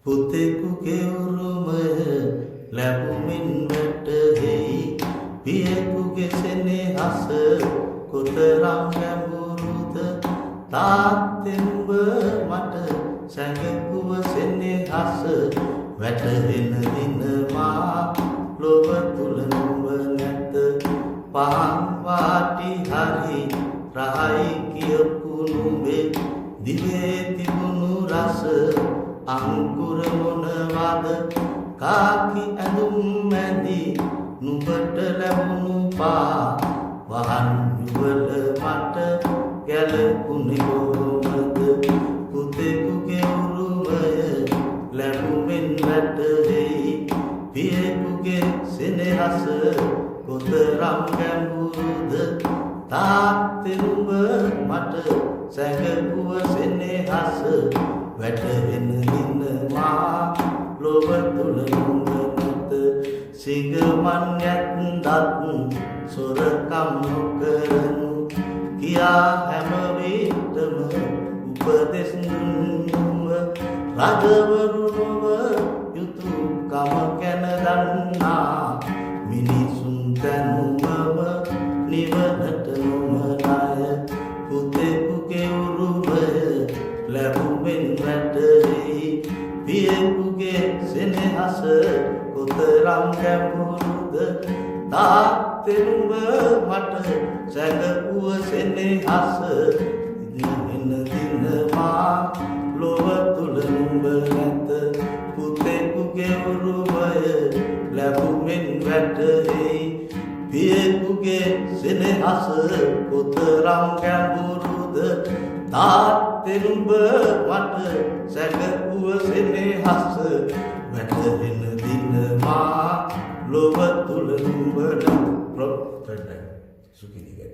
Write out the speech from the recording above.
පුතෙකුගේ උරුමය ලැබුමින් වැටහෙයි පියෙකුගේ සෙනෙහස කොතරම් ගැඹුරුද තාත්තෙනුඹ මට සැඟකුව සෙනෙහස වැටහෙන දින මා ලොව තුල නුඹ නැත පහන් වාටි හරි රහයි කියපු නුඹේ දිවේ තිබුණු රස අංකුර මොනවද කාකි ඇඳුම් මැදි නුඹට ලැබුණු පා වහන් යුවල මට ගැලපුණේ කොහොමද පුතෙකුගේ උරුමය ලැබුමින් වැටහෙයි පියෙකුගේ සෙනෙහස කොතරම් ගැඹුරුද තාත්තේ නුඹ මට සැඟකුව සෙනෙහස වැටෙන දින මා ලොව තුල නුඹ නැත සිගමන් යත්දත් සොරකම් නොකරනු කියා හැම විටම උපදෙස් දුන්නුම රජවරු නොව යුතුයකම ගැන දන්නා මිනිසුන් දැනුමව නිවනට නොමනාය පුතෙකුගේ උරුමය ලැබුමින් වැටහෙයි පියෙකුගේ සෙනෙහස කොතරම් ගැඹුරුද තාත්තේ නුඹ මට සැඟකුව සෙනෙහස දින දින මා ලොව තුල නුඹ නැත පුතෙකුගේ උරුමය ලැබුමින් වැටහෙයි පියෙකුගේ සෙනෙහස කොතරම් ගැඹුරුද තාත්තේ නුඹ මට සැඟකුව සෙනෙහස වැටෙන දින මා ලොව තුල නුඹ ප්‍රොප්ටඩ සුඛිනිකයි